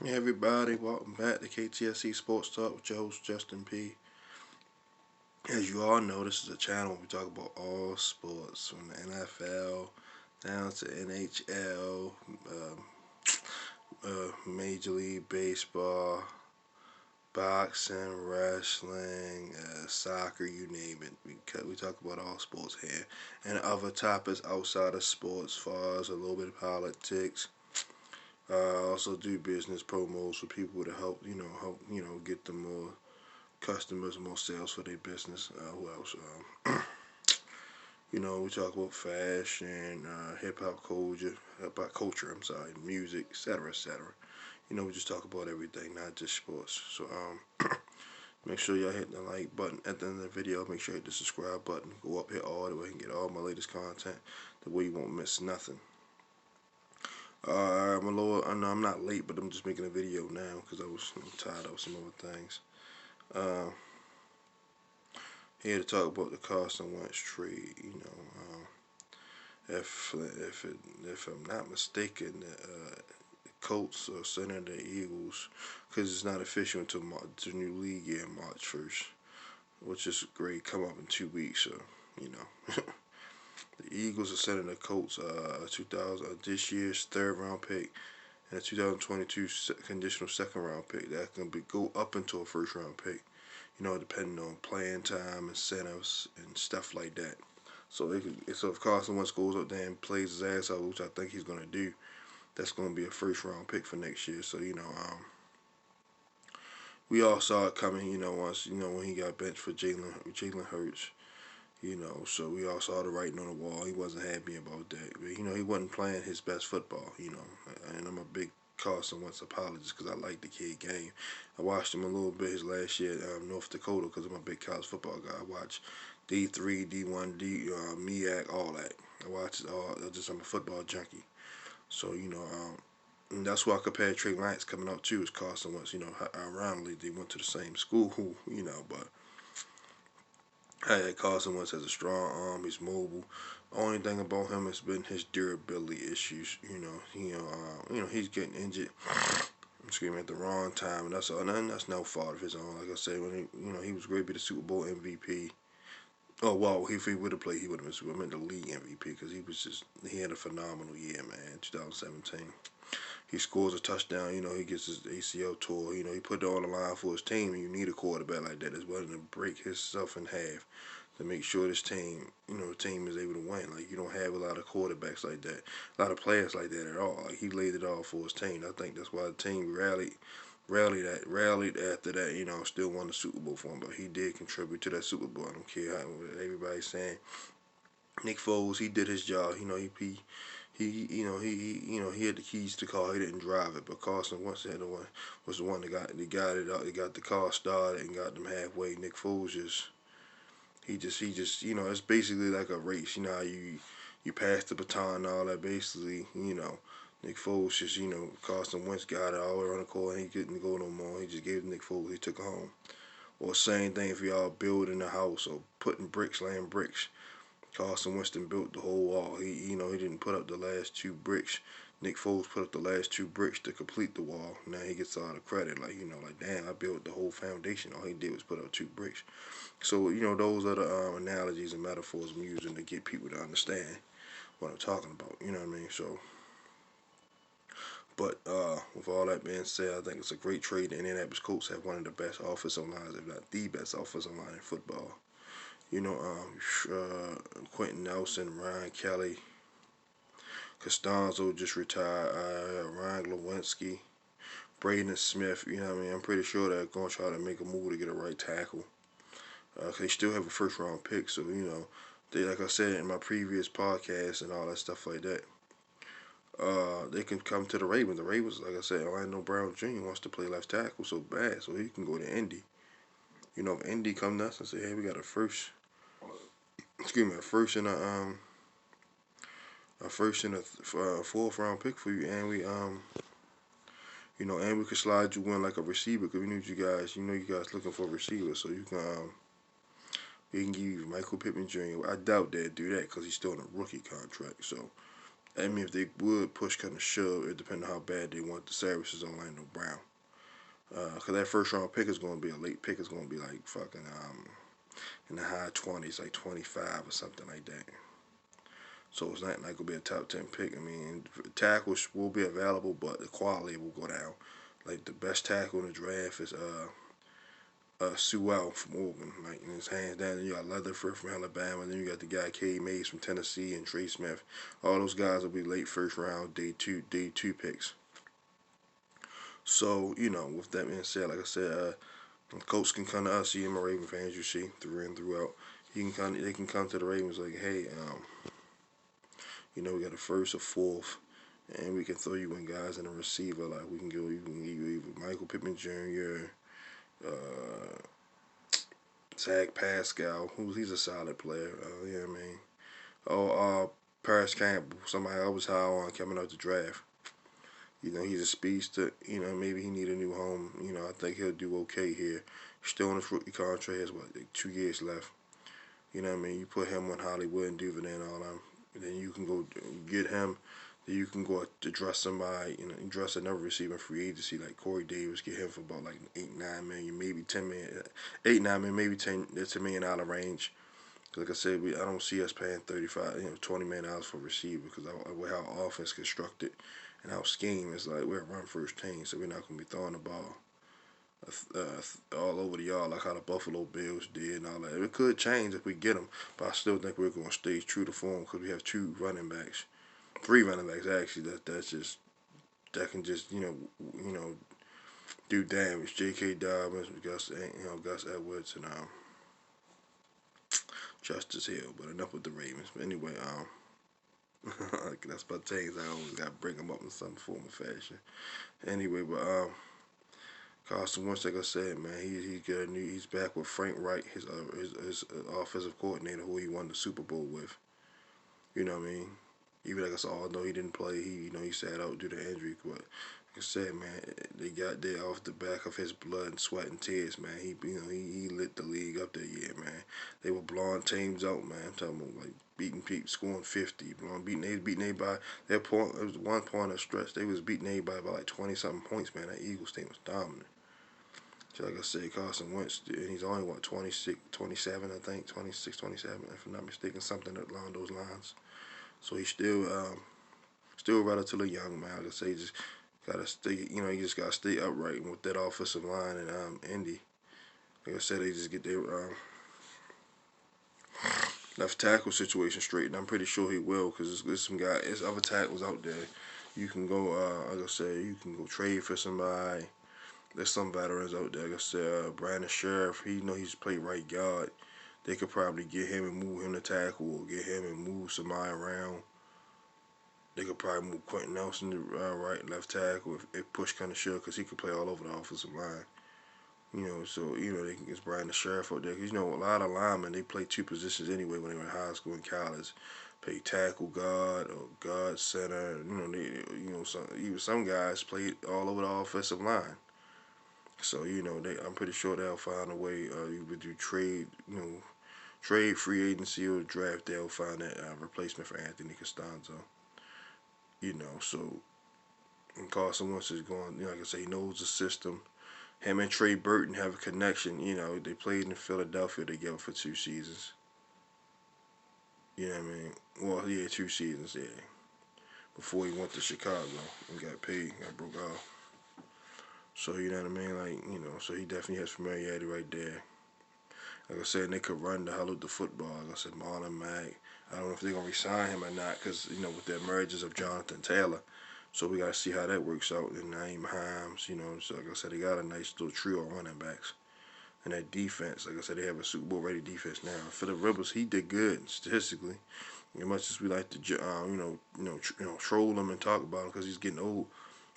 Hey everybody, welcome back to KTSC Sports Talk with your host Justin P. As you all know, this is a channel where we talk about all sports, from the NFL down to NHL, Major League Baseball, boxing, wrestling, soccer, you name it. We talk about all sports here, and other topics outside of sports, as far as a little bit of politics. Also do business promos for people to help get them more customers, more sales for their business. Who else? We talk about fashion, hip hop culture. I'm sorry, music, etc., etc. We just talk about everything, not just sports. So make sure y'all hit the like button at the end of the video. Make sure you hit the subscribe button. Go up here all the way and get all my latest content. The way you won't miss nothing. I'm not late, but I'm just making a video now because I'm tired of some other things. Uh, Here to talk about the Carson Wentz trade. If I'm not mistaken, the Colts are sending the Eagles because it's not official until the new league year, March 1st, which is great. Come up in 2 weeks, so you know. The Eagles are sending the Colts 2000 this year's third round pick and a 2022 conditional second round pick that can go up into a first round pick. Depending on playing time, incentives, and stuff like that. So if Carson Wentz goes up there and plays his ass off, which I think he's gonna do, that's gonna be a first round pick for next year. So we all saw it coming. Once when he got benched for Jalen Hurts. So we all saw the writing on the wall. He wasn't happy about that. But he wasn't playing his best football. And I'm a big Carson Wentz apologist because I like the kid game. I watched him a little bit his last year at North Dakota because I'm a big college football guy. I watch D3, D1, MEAC, all that. I watch it all. I'm a football junkie. So and that's why I compare Trey Lance coming up too as Carson Wentz. Ironically they went to the same school. But Carson Wentz has a strong arm. He's mobile. Only thing about him has been his durability issues. He's getting injured. Excuse me, at the wrong time, and that's all. And that's no fault of his own. Like I said, when he was great to be the Super Bowl MVP. Oh well, if he would have played, he would have been Super. I meant the league MVP because he had a phenomenal year, man. 2017. He scores a touchdown. He gets his ACL tore. He put it on the line for his team. And you need a quarterback like that as well to break himself in half to make sure this team, the team is able to win. Like you don't have a lot of quarterbacks like that, a lot of players like that at all. Like he laid it all for his team. I think that's why the team rallied after that. Still won the Super Bowl for him, but he did contribute to that Super Bowl. I don't care how everybody's saying. Nick Foles, he did his job. He had the keys to the car. He didn't drive it, but Carson Wentz was the one that got it out. He got the car started and got them halfway. Nick Foles he just it's basically like a race. How you pass the baton and all that. Basically, Nick Foles just Carson Wentz got it all around the court and he couldn't go no more. He just gave it to Nick Foles. He took it home. Or same thing if y'all building a house or putting bricks, laying bricks. Carson Winston built the whole wall. He didn't put up the last two bricks. Nick Foles put up the last two bricks to complete the wall. Now he gets all the credit. Like damn, I built the whole foundation. All he did was put up two bricks. So those are the analogies and metaphors I'm using to get people to understand what I'm talking about. You know what I mean? So, but with all that being said, I think it's a great trade. The Indianapolis Colts have one of the best offensive lines, if not the best offensive line in football. Quentin Nelson, Ryan Kelly, Costanzo just retired, Ryan Glowinski, Braden Smith. I'm pretty sure they're going to try to make a move to get a right tackle. They still have a first round pick, so they, like I said in my previous podcast and all that stuff like that. They can come to the Ravens. The Ravens, like I said, Orlando Brown Jr. wants to play left tackle so bad, so he can go to Indy. If Indy come to us and say, "Hey, we got a first, excuse me, a first and a fourth round pick for you, and and we could slide you in like a receiver because we need you guys. You guys looking for a receiver, so we can give you Michael Pittman Jr. I doubt they'd do that because he's still in a rookie contract. So I mean, if they would push kind of shove, it depends on how bad they want the services on Orlando Brown. Because that first round pick is going to be a late pick. It's going to be like fucking in the high 20s, like 25 or something like that. So it's not like it'll be a top 10 pick. I mean, tackles will be available, but the quality will go down. Like the best tackle in the draft is Sewell from Oregon. Like in his hands down. Then you got Leatherford from Alabama. And then you got the guy Cade Mays from Tennessee and Trey Smith. All those guys will be late first round, day two picks. So with that being said, like I said, coach can come to us, see my Raven fans, you see through and throughout. They can come to the Ravens like, hey, we got a first or fourth, and we can throw you in guys in a receiver. Like we can go, you can give you either Michael Pittman Jr., uh, Zach Pascal, he's a solid player. You know what I mean? Oh, Paris Campbell, somebody I was high on coming out the draft. He's a speedster. Maybe he need a new home. I think he'll do okay here. Still on his rookie contract, has like 2 years left. You know what I mean? You put him on Hollywood and Duvernay and all them. And then you can go get him. Then you can go to dress somebody, dress another receiver free agency like Corey Davis, get him for about like 8-9 million, maybe 10 million, 8-9 million, maybe $10 million range. Like I said, I don't see us paying 35, $20 million for a receiver because with how our offense constructed and our scheme is like we're a run first team, so we're not gonna be throwing the ball all over the yard like how the Buffalo Bills did and all that. It could change if we get them, but I still think we're going to stay true to form because we have three running backs actually. That can just do damage. J.K. Dobbins, Gus Edwards, and Justice Hill. But enough with the Ravens. But anyway, that's my things. I always got to bring them up in some form or fashion. Anyway, but Carson Wentz, like I said, man, he's back with Frank Wright, his offensive coordinator, who he won the Super Bowl with. You know what I mean? Even like I said, although he didn't play, he sat out due to injury. But like I said, man, they got there off the back of his blood and sweat and tears, man. He lit the league up that year, man. They were blowing teams out, man. I'm talking about like beating people, scoring 50, they was beating everybody. That point, it was one point of stretch. They was beating everybody by like 20 something points, man. That Eagles team was dominant. So like I said, Carson Wentz, and he's only, 26, 27, I think, 26, 27, if I'm not mistaken, something along those lines. So he's still relatively young, man. Like I say, just gotta stay, you just gotta stay upright with that offensive line and Indy. Like I said, they just get their left tackle situation straight, and I'm pretty sure he will, because there's other tackles out there. You can go, like I said, you can go trade for somebody. There's some veterans out there. Like I said, Brandon Sheriff, he's played right guard. They could probably get him and move him to tackle, or get him and move somebody around. They could probably move Quentin Nelson to right, left tackle if push kind of shove, because he could play all over the offensive line. So they can get Brian the Sheriff out there. Because a lot of linemen, they play two positions anyway when they were in high school and college. Play tackle, guard, or guard center. Some guys played all over the offensive line. So I'm pretty sure they'll find a way. Either do trade, free agency, or draft. They'll find that replacement for Anthony Costanzo. So and Carson Wentz is going. Like I say, he knows the system. Him and Trey Burton have a connection. They played in Philadelphia together for 2 seasons. You know what I mean? Well, yeah, 2 seasons, yeah. Before he went to Chicago and got paid, got broke off. So, you know what I mean? Like, so he definitely has familiarity right there. Like I said, they could run the hell of the football. Like I said, Marlon Mack. I don't know if they're going to resign him or not because, with the emergence of Jonathan Taylor. So we got to see how that works out. And Naeem Hines, so like I said, they got a nice little trio of running backs. And that defense, like I said, they have a Super Bowl ready defense now. Phillip Rivers, he did good statistically. As much as we like to, troll him and talk about him because he's getting old.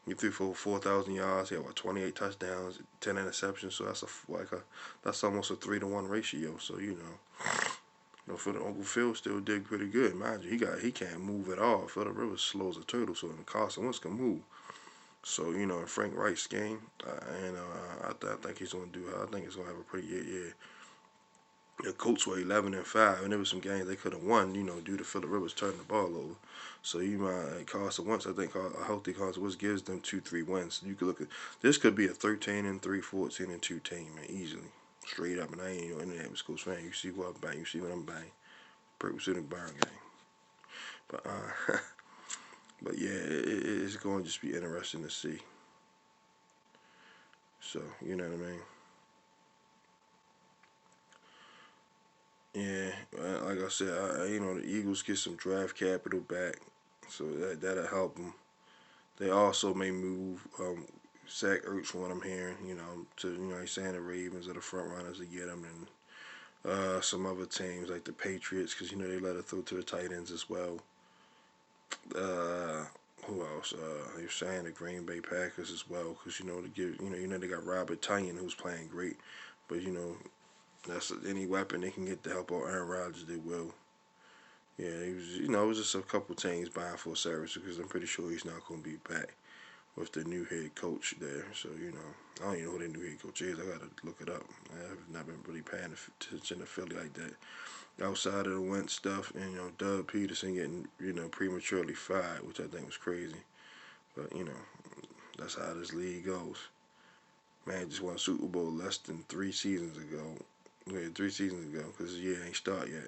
He threw for 4,000 yards. He had 28 touchdowns, 10 interceptions. So that's almost a 3-to-1 ratio. So for the Uncle Phil still did pretty good. Mind you, he can't move at all. Phillip Rivers slow as a turtle. So Carson Wentz can move. So in Frank Wright's game, and I think he's gonna do. I think he's gonna have a pretty good year. The Colts were 11-5, and there was some games they could have won, due to Phillip Rivers turning the ball over. So you might Carson Wentz. I think a healthy Carson Wentz gives them 2-3 wins. You could look at this could be a 13-3, 14-2 team, man, easily, straight up. And I ain't Indianapolis Colts fan. You see what I'm buying. You see what I'm buying. Pursuing Burn game. But but yeah, it's going to just be interesting to see. So you know what I mean. Yeah, like I said, the Eagles get some draft capital back, so that'll help them. They also may move Zach Ertz, from what I'm hearing, to he's saying the Ravens are the front runners to get him, and some other teams like the Patriots, because they let it through to the tight ends as well. Uh, who else? They're saying the Green Bay Packers as well, because to give they got Robert Tonyan who's playing great, but that's any weapon they can get to help out Aaron Rodgers, they will. Yeah, it was just a couple teams buying for service because I'm pretty sure he's not going to be back with the new head coach there. So, I don't even know who the new head coach is. I got to look it up. I have not been really paying attention to Philly like that. Outside of the Wentz stuff and, Doug Peterson getting, prematurely fired, which I think was crazy. But, that's how this league goes. Man just won Super Bowl less than 3 seasons ago. Yeah, 3 seasons ago, because the year ain't start yet.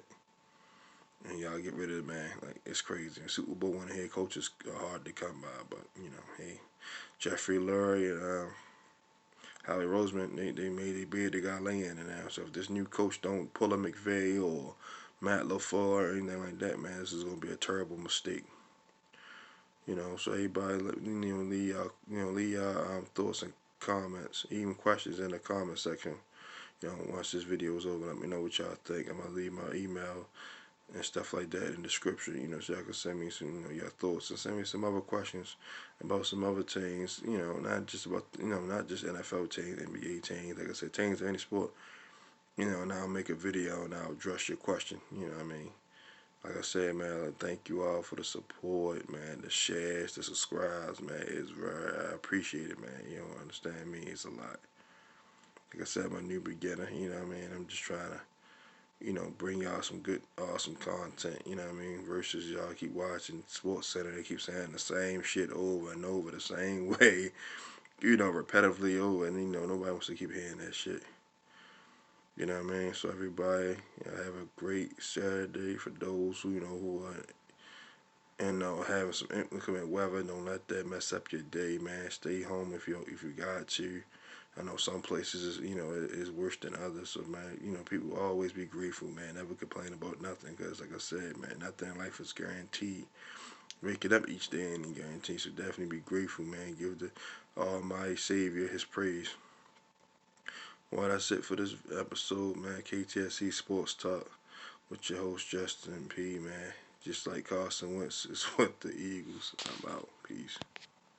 And y'all get rid of the man. Like, it's crazy. Super Bowl winning head coaches are hard to come by. But, hey, Jeffrey Lurie and Howie Roseman, they made a bid. They got land in now. So if this new coach don't pull a McVay or Matt LaFleur or anything like that, man, this is going to be a terrible mistake. So everybody, leave y'all thoughts and comments, even questions in the comment section. Once this video is over, let me know what y'all think. I'm going to leave my email and stuff like that in the description, so y'all can send me some, your thoughts and send me some other questions about some other teams, not just about, not just NFL teams, NBA teams, like I said, teams of any sport, and I'll make a video and I'll address your question, you know what I mean? Like I said, man, thank you all for the support, man, the shares, the subscribes, man, I appreciate it, man, you don't understand me, it's a lot. Like I said, I'm a new beginner, you know what I mean? I'm just trying to bring y'all some good, awesome content, you know what I mean? Versus y'all keep watching Sports Center, they keep saying the same shit over and over the same way, repetitively over, and nobody wants to keep hearing that shit. You know what I mean? So everybody, have a great Saturday. For those who are having some inclement weather, don't let that mess up your day, man. Stay home if you got to. I know some places is worse than others. So man, people always be grateful, man. Never complain about nothing, because like I said, man, nothing in life is guaranteed. Wake it up each day and guaranteed. So definitely be grateful, man. Give the Almighty Savior His praise. Well, that's it for this episode, man. KTSC Sports Talk with your host Justin P. Man. Just like Carson Wentz is with the Eagles. I'm out. Peace.